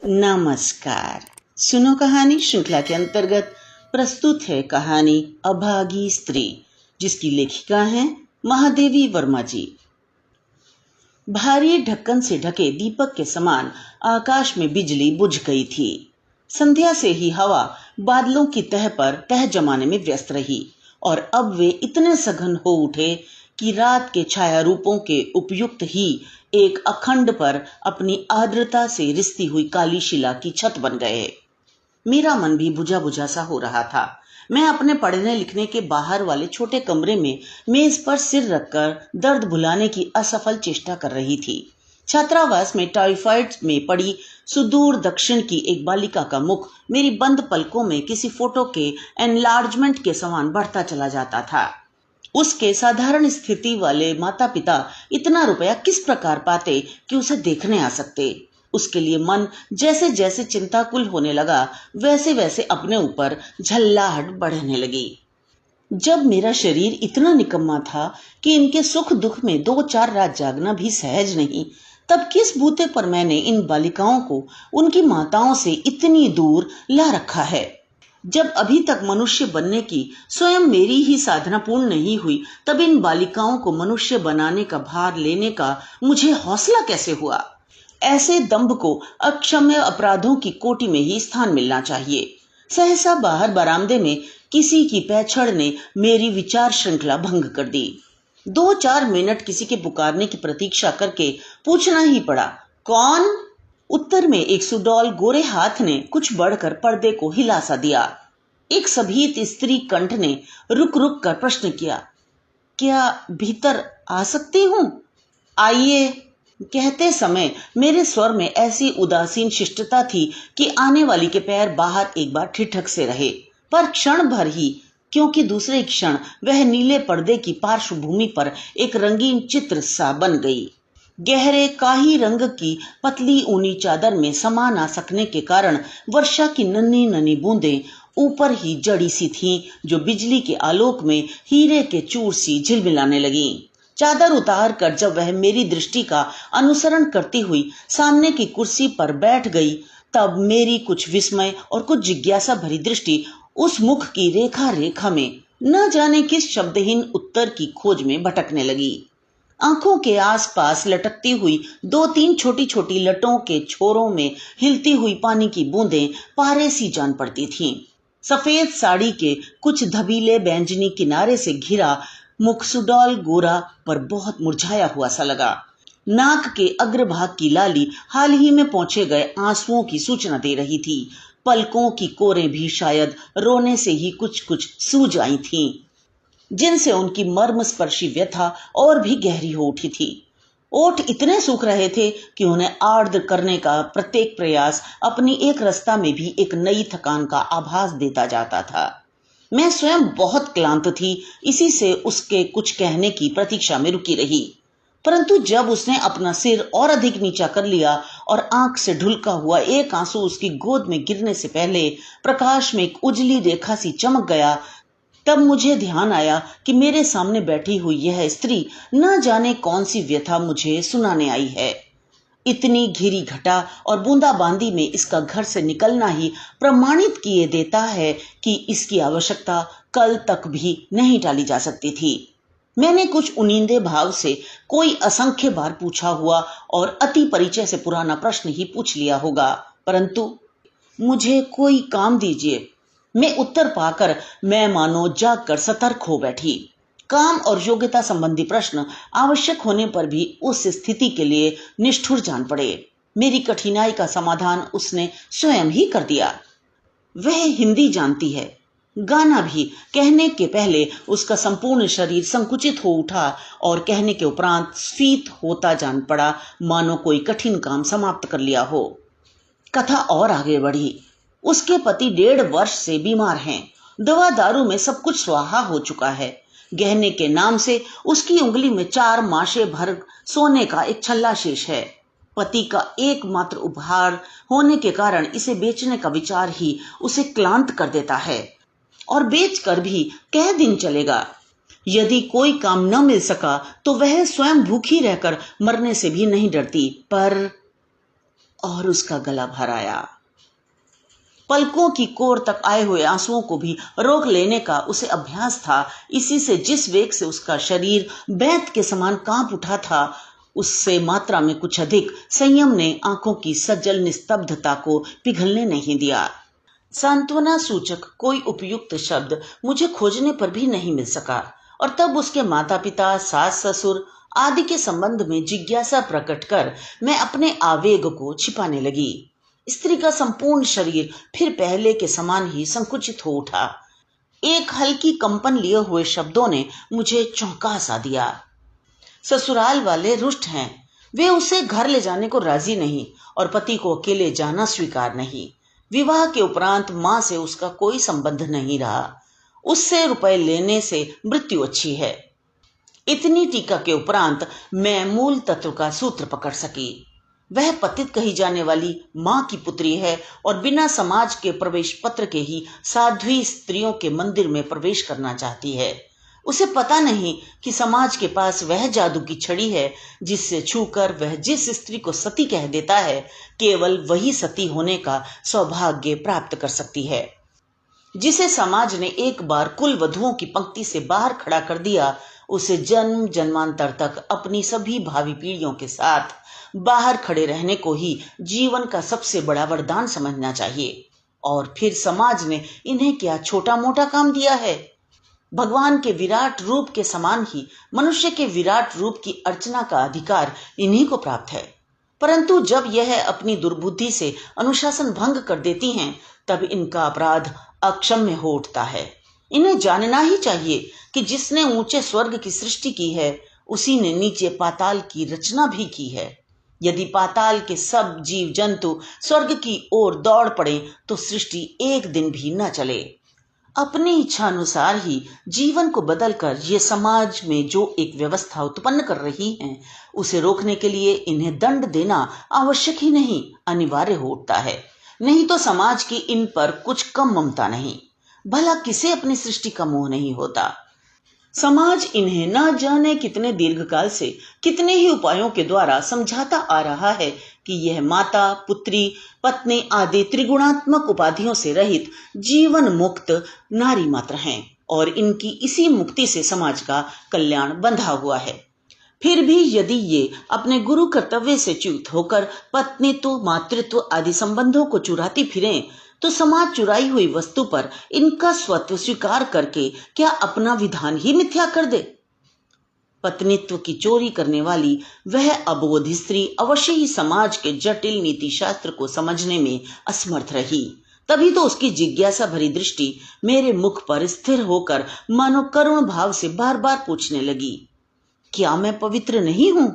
नमस्कार। सुनो कहानी श्रृंखला के अंतर्गत प्रस्तुत है कहानी अभागी स्त्री, जिसकी लेखिका हैं महादेवी वर्मा जी। भारी ढक्कन से ढके दीपक के समान आकाश में बिजली बुझ गई थी। संध्या से ही हवा बादलों की तह पर तह जमाने में व्यस्त रही और अब वे इतने सघन हो उठे कि रात के छाया रूपों के उपयुक्त ही एक अखंड पर अपनी आर्द्रता से रिसती हुई काली शिला की छत बन गए। मेरा मन भी बुझा बुझा सा हो रहा था। मैं अपने पढ़ने लिखने के बाहर वाले छोटे कमरे में मेज पर सिर रखकर दर्द भुलाने की असफल चेष्टा कर रही थी। छात्रावास में टाइफाइड में पड़ी सुदूर दक्षिण की एक बालिका का मुख मेरी बंद पलकों में किसी फोटो के एनलार्जमेंट के समान बढ़ता चला जाता था। उसके साधारण स्थिति वाले माता पिता इतना रुपया किस प्रकार पाते कि उसे देखने आ सकते। उसके लिए मन जैसे जैसे चिंताकुल होने लगा, वैसे वैसे अपने ऊपर झल्लाहट बढ़ने लगी। जब मेरा शरीर इतना निकम्मा था कि इनके सुख दुख में 2-4 रात जागना भी सहज नहीं, तब किस बूते पर मैंने इन बालिकाओं को उनकी माताओं से इतनी दूर ला रखा है। जब अभी तक मनुष्य बनने की स्वयं मेरी ही साधना पूर्ण नहीं हुई, तब इन बालिकाओं को मनुष्य बनाने का भार लेने का मुझे हौसला कैसे हुआ। ऐसे दंभ को अक्षम्य अपराधों की कोटि में ही स्थान मिलना चाहिए। सहसा बाहर बरामदे में किसी की पैछड़ ने मेरी विचार श्रृंखला भंग कर दी। 2-4 मिनट किसी के पुकारने की प्रतीक्षा करके पूछना ही पड़ा, कौन? उत्तर में एक सुडौल गोरे हाथ ने कुछ बढ़कर पर्दे को हिला सा दिया। एक सभीत स्त्री कंठ ने रुक रुक कर प्रश्न किया, क्या भीतर आ सकती हूं? आइए। कहते समय मेरे स्वर में ऐसी उदासीन शिष्टता थी कि आने वाली के पैर बाहर एक बार ठिठक से रहे, पर क्षण भर ही, क्योंकि दूसरे क्षण वह नीले पर्दे की पार्श्वभूमि पर एक रंगीन चित्र सा बन गई। गहरे काही रंग की पतली ऊनी चादर में समा ना सकने के कारण वर्षा की नन्ही नन्ही बूंदें ऊपर ही जड़ी सी थीं, जो बिजली के आलोक में हीरे के चूर सी झिलमिलाने लगीं। चादर उतार कर जब वह मेरी दृष्टि का अनुसरण करती हुई सामने की कुर्सी पर बैठ गई, तब मेरी कुछ विस्मय और कुछ जिज्ञासा भरी दृष्टि उस मुख की रेखा रेखा में न जाने किस शब्दहीन उत्तर की खोज में भटकने लगी। आंखों के आसपास लटकती हुई 2-3 छोटी छोटी लटों के छोरों में हिलती हुई पानी की बूंदें पारे सी जान पड़ती थीं। सफेद साड़ी के कुछ धबीले बैंजनी किनारे से घिरा मुख सुडौल गोरा पर बहुत मुरझाया हुआ सा लगा। नाक के अग्रभाग की लाली हाल ही में पहुंचे गए आंसुओं की सूचना दे रही थी। पलकों की कोरें भी शायद रोने से ही कुछ कुछ सूज आई थीं, जिनसे उनकी मर्मस्पर्शी व्यथा और भी गहरी हो उठी थी। ओठ इतने सूख रहे थे कि उन्हें आर्द्र करने का प्रत्येक प्रयास अपनी एक रस्ता में भी एक नई थकान का आभास देता जाता था। मैं स्वयं बहुत क्लांत थी, इसी से उसके कुछ कहने की प्रतीक्षा में रुकी रही। परंतु जब उसने अपना सिर और अधिक नीचा कर लिया और आंख से ढुलका हुआ एक आंसू उसकी गोद में गिरने से पहले प्रकाश में एक उजली रेखा सी चमक गया, तब मुझे ध्यान आया कि मेरे सामने बैठी हुई यह स्त्री न जाने कौन सी व्यथा मुझे सुनाने आई है। इतनी घिरी घटा और बूंदाबांदी में इसका घर से निकलना ही प्रमाणित किए देता है कि इसकी आवश्यकता कल तक भी नहीं टाली जा सकती थी। मैंने कुछ उनींदे भाव से कोई असंख्य बार पूछा हुआ और अति परिचय से पुराना प्रश्न ही पूछ लिया होगा, परंतु मुझे कोई काम दीजिए। मैं उत्तर पाकर मैं मानो जाग कर सतर्क हो बैठी। काम और योग्यता संबंधी प्रश्न आवश्यक होने पर भी उस स्थिति के लिए निष्ठुर जान पड़े। मेरी कठिनाई का समाधान उसने स्वयं ही कर दिया। वह हिंदी जानती है, गाना भी। कहने के पहले उसका संपूर्ण शरीर संकुचित हो उठा और कहने के उपरांत स्फीत होता जान पड़ा, मानो कोई कठिन काम समाप्त कर लिया हो। कथा और आगे बढ़ी। उसके पति 1.5 वर्ष से बीमार हैं। दवा दारू में सब कुछ स्वाहा हो चुका है। गहने के नाम से उसकी उंगली में 4 माशे भर सोने का एक छल्ला शेष है। पति का एकमात्र उपहार होने के कारण इसे बेचने का विचार ही उसे क्लांत कर देता है, और बेचकर भी कई दिन चलेगा। यदि कोई काम न मिल सका तो वह स्वयं भूखी रहकर मरने से भी नहीं डरती। पर और उसका गला भर आया। पलकों की कोर तक आए हुए आंसुओं को भी रोक लेने का उसे अभ्यास था। इसी से जिस वेग से उसका शरीर बैंत के समान कांप उठा था, उससे मात्रा में कुछ अधिक संयम ने आंखों की सज्जल निस्तब्धता को पिघलने नहीं दिया। सांत्वना सूचक कोई उपयुक्त शब्द मुझे खोजने पर भी नहीं मिल सका, और तब उसके माता पिता, सास ससुर आदि के संबंध में जिज्ञासा प्रकट कर मैं अपने आवेग को छिपाने लगी। स्त्री का संपूर्ण शरीर फिर पहले के समान ही संकुचित हो उठा। एक हल्की कंपन लिए हुए शब्दों ने मुझे चौंका सा दिया। ससुराल वाले रुष्ट हैं। वे उसे घर ले जाने को राजी नहीं और पति को अकेले जाना स्वीकार नहीं। विवाह के उपरांत मां से उसका कोई संबंध नहीं रहा। उससे रुपए लेने से मृत्यु अच्छी है। इतनी टीका के उपरांत मैं मूल तत्व का सूत्र पकड़ सकी। वह पतित कही जाने वाली मां की पुत्री है और बिना समाज के प्रवेश पत्र के ही साध्वी स्त्रियों के मंदिर में प्रवेश करना चाहती है। उसे पता नहीं कि समाज के पास वह जादू की छड़ी है जिससे छूकर वह जिस स्त्री को सती कह देता है, केवल वही सती होने का सौभाग्य प्राप्त कर सकती है। जिसे समाज ने एक बार कुल वधुओं की पंक्ति से बाहर खड़ा कर दिया, उसे जन्म जन्मांतर तक अपनी सभी भावी पीढ़ियों के साथ बाहर खड़े रहने को ही जीवन का सबसे बड़ा वरदान समझना चाहिए। और फिर समाज ने इन्हें क्या छोटा मोटा काम दिया है। भगवान के विराट रूप के समान ही मनुष्य के विराट रूप की अर्चना का अधिकार इन्हीं को प्राप्त है। परंतु जब यह अपनी दुर्बुद्धि से अनुशासन भंग कर देती हैं, तब इनका अपराध अक्षम्य हो उठता है। इन्हें जानना ही चाहिए कि जिसने ऊंचे स्वर्ग की सृष्टि की है, उसी ने नीचे पाताल की रचना भी की है। यदि पाताल के सब जीव जंतु स्वर्ग की ओर दौड़ पड़े तो सृष्टि एक दिन भी न चले। अपनी इच्छा अनुसार ही जीवन को बदलकर ये समाज में जो एक व्यवस्था उत्पन्न कर रही हैं, उसे रोकने के लिए इन्हें दंड देना आवश्यक ही नहीं, अनिवार्य हो उठता है। नहीं तो समाज की इन पर कुछ कम ममता नहीं। भला किसे अपनी सृष्टि का मोह नहीं होता। समाज इन्हें न जाने कितने दीर्घकाल से कितने ही उपायों के द्वारा समझाता आ रहा है कि यह माता, पुत्री, पत्नी आदि त्रिगुणात्मक उपाधियों से रहित जीवन मुक्त नारी मात्र हैं और इनकी इसी मुक्ति से समाज का कल्याण बंधा हुआ है। फिर भी यदि ये अपने गुरु कर्तव्य से च्युत होकर पत्नीत्व, मातृत्व आदि संबंधों को चुराती फिरें, तो समाज चुराई हुई वस्तु पर इनका स्वत्व स्वीकार करके क्या अपना विधान ही मिथ्या कर दे। पत्नीत्व की चोरी करने वाली वह अबोध स्त्री अवश्य ही समाज के जटिल नीति शास्त्र को समझने में असमर्थ रही। तभी तो उसकी जिज्ञासा भरी दृष्टि मेरे मुख पर स्थिर होकर मानो करुण भाव से बार बार पूछने लगी, क्या मैं पवित्र नहीं हूं?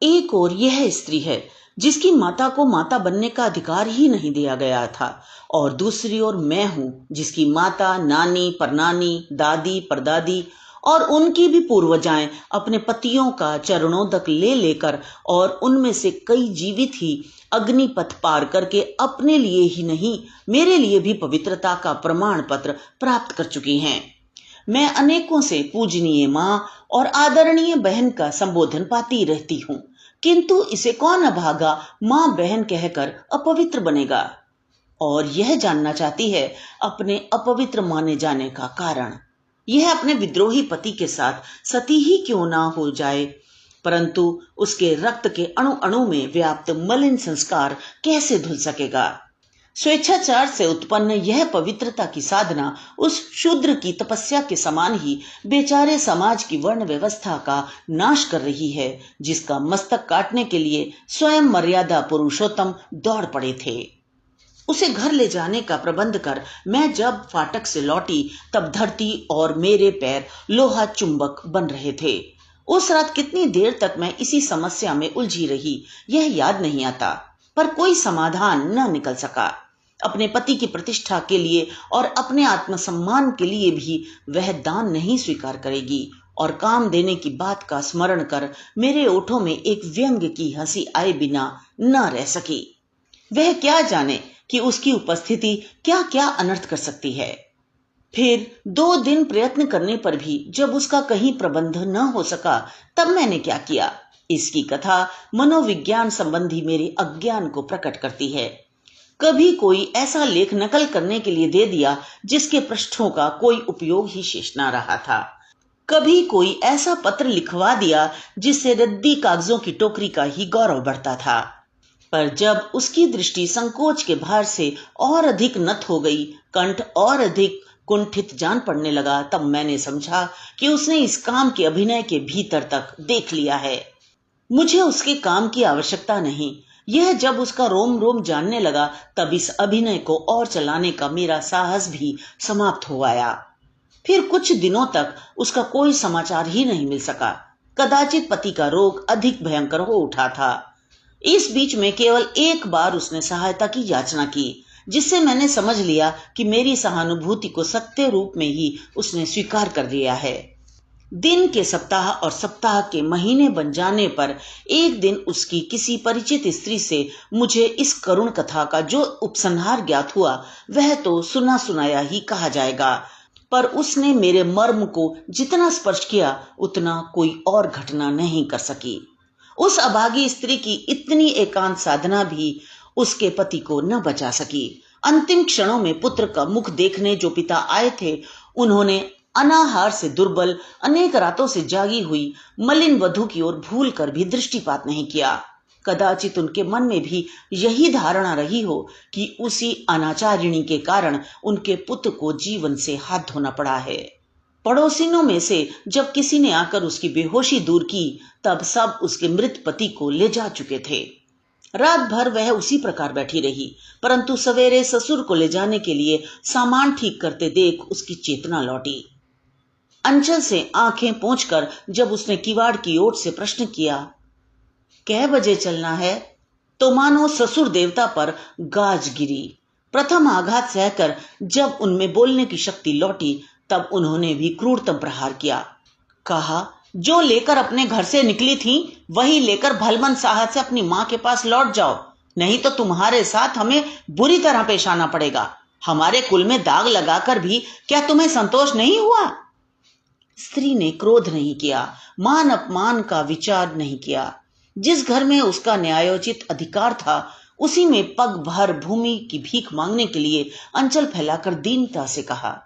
एक और यह स्त्री है जिसकी माता को माता बनने का अधिकार ही नहीं दिया गया था, और दूसरी ओर मैं हूं जिसकी माता, नानी, परनानी, दादी, परदादी और उनकी भी पूर्वजाएं अपने पतियों का चरणोदक ले लेकर और उनमें से कई जीवित ही अग्निपथ पार करके अपने लिए ही नहीं, मेरे लिए भी पवित्रता का प्रमाण पत्र प्राप्त कर चुकी हैं। मैं अनेकों से पूजनीय मां और आदरणीय बहन का संबोधन पाती रहती हूं, किंतु इसे कौन अभागा मां बहन कहकर अपवित्र बनेगा? और यह जानना चाहती है अपने अपवित्र माने जाने का कारण। यह अपने विद्रोही पति के साथ सती ही क्यों ना हो जाए, परंतु उसके रक्त के अणु अणु में व्याप्त मलिन संस्कार कैसे धुल सकेगा? स्वेच्छाचार से उत्पन्न यह पवित्रता की साधना उस शूद्र की तपस्या के समान ही बेचारे समाज की वर्ण व्यवस्था का नाश कर रही है, जिसका मस्तक काटने के लिए स्वयं मर्यादा पुरुषोत्तम दौड़ पड़े थे। उसे घर ले जाने का प्रबंध कर मैं जब फाटक से लौटी, तब धरती और मेरे पैर लोहा चुंबक बन रहे थे। उस रात कितनी देर तक मैं इसी समस्या में उलझी रही, यह याद नहीं आता, पर कोई समाधान न निकल सका। अपने पति की प्रतिष्ठा के लिए और अपने आत्मसम्मान के लिए भी वह दान नहीं स्वीकार करेगी, और काम देने की बात का स्मरण कर मेरे ओठों में एक व्यंग्य की हंसी आए बिना न रह सकी। वह क्या जाने कि उसकी उपस्थिति क्या क्या अनर्थ कर सकती है। फिर 2 दिन प्रयत्न करने पर भी जब उसका कहीं प्रबंध न हो सका, तब मैंने क्या किया? इसकी कथा मनोविज्ञान संबंधी मेरे अज्ञान को प्रकट करती है। कभी कोई ऐसा लेख नकल करने के लिए दे दिया जिसके पृष्ठों का कोई उपयोग ही शेष न रहा था। कभी कोई ऐसा पत्र लिखवा दिया जिससे रद्दी कागजों की टोकरी का ही गौरव बढ़ता था। पर जब उसकी दृष्टि संकोच के भार से और अधिक नत हो गई, कंठ और अधिक कुंठित जान पड़ने लगा, तब मैंने समझा कि उसने इस काम के अभिनय के भीतर तक देख लिया है। मुझे उसके काम की आवश्यकता नहीं। यह जब उसका रोम रोम जानने लगा, तब इस अभिनय को और चलाने का मेरा साहस भी समाप्त हो आया। फिर कुछ दिनों तक उसका कोई समाचार ही नहीं मिल सका। कदाचित पति का रोग अधिक भयंकर हो उठा था। इस बीच में केवल एक बार उसने सहायता की याचना की, जिससे मैंने समझ लिया कि मेरी सहानुभूति को सत्य रूप में ही उसने स्वीकार कर लिया है। दिन के सप्ताह और सप्ताह के महीने बन जाने पर एक दिन उसकी किसी परिचित स्त्री से मुझे इस करुण कथा का जो उपसंहार ज्ञात हुआ, वह तो सुना सुनाया ही कहा जाएगा, पर उसने मेरे मर्म को जितना स्पर्श किया उतना कोई और घटना नहीं कर सकी। उस अभागी स्त्री की इतनी एकांत साधना भी उसके पति को न बचा सकी। अंतिम क्षणों में पुत्र का मुख देखने जो पिता आए थे, उन्होंने अनाहार से दुर्बल, अनेक रातों से जागी हुई मलिन वधू की ओर भूल कर भी दृष्टिपात नहीं किया। कदाचित उनके मन में भी यही धारणा रही हो कि उसी अनाचारिणी के कारण उनके पुत्र को जीवन से हाथ धोना पड़ा है। पड़ोसिनों में से जब किसी ने आकर उसकी बेहोशी दूर की, तब सब उसके मृत पति को ले जा चुके थे। रात भर वह उसी प्रकार बैठी रही, परंतु सवेरे ससुर को ले जाने के लिए सामान ठीक करते देख उसकी चेतना लौटी। अंचल से आंखें पोंछकर जब उसने किवाड़ की ओट से प्रश्न किया, कै बजे चलना है, तो मानो ससुर देवता पर गाज गिरी। प्रथम आघात सहकर जब उनमें बोलने की शक्ति लौटी, तब उन्होंने भी क्रूरतम प्रहार किया। कहा, जो लेकर अपने घर से निकली थी वही लेकर भलमन साहस से अपनी मां के पास लौट जाओ, नहीं तो तुम्हारे साथ हमें बुरी तरह पेश आना पड़ेगा। हमारे कुल में दाग लगाकर भी क्या तुम्हें संतोष नहीं हुआ? स्त्री ने क्रोध नहीं किया, मान अपमान का विचार नहीं किया। जिस घर में उसका न्यायोचित अधिकार था, उसी में पग भर भूमि की भीख मांगने के लिए अंचल फैलाकर दीनता से कहा,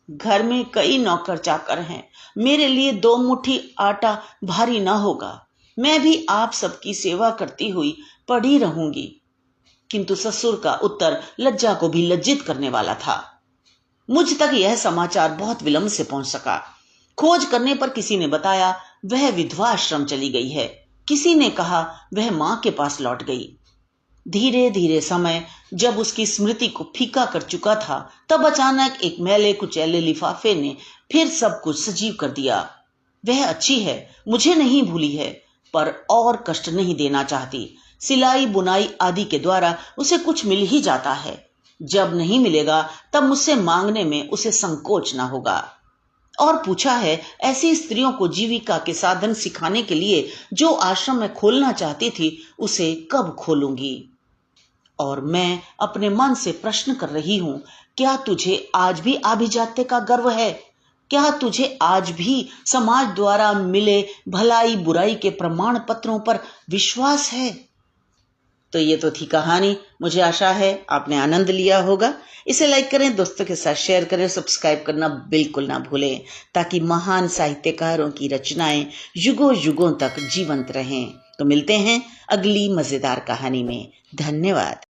घर में कई नौकर चाकर हैं, मेरे लिए 2 मुट्ठी आटा भारी ना होगा। मैं भी आप सबकी सेवा करती हुई पड़ी रहूंगी। किंतु ससुर का उत्तर लज्जा को भी लज्जित करने वाला था। मुझ तक यह समाचार बहुत विलंब से पहुंच सका। खोज करने पर किसी ने बताया वह विधवा आश्रम चली गई है। किसी ने कहा वह मां के पास लौट गई। धीरे धीरे समय जब उसकी स्मृति को फीका कर चुका था, तब अचानक एक मैले कुचैले लिफाफे ने फिर सब कुछ सजीव कर दिया। वह अच्छी है, मुझे नहीं भूली है, पर और कष्ट नहीं देना चाहती। सिलाई बुनाई आदि के द्वारा उसे कुछ मिल ही जाता है। जब नहीं मिलेगा तब मुझसे मांगने में उसे संकोच ना होगा। और पूछा है, ऐसी स्त्रियों को जीविका के साधन सिखाने के लिए जो आश्रम में खोलना चाहती थी, उसे कब खोलूंगी? और मैं अपने मन से प्रश्न कर रही हूं, क्या तुझे आज भी आभिजात्य का गर्व है? क्या तुझे आज भी समाज द्वारा मिले भलाई बुराई के प्रमाण पत्रों पर विश्वास है? तो ये तो थी कहानी। मुझे आशा है आपने आनंद लिया होगा। इसे लाइक करें, दोस्तों के साथ शेयर करें, सब्सक्राइब करना बिल्कुल ना भूलें, ताकि महान साहित्यकारों की रचनाएं युगों युगों तक जीवंत रहें। तो मिलते हैं अगली मजेदार कहानी में। धन्यवाद।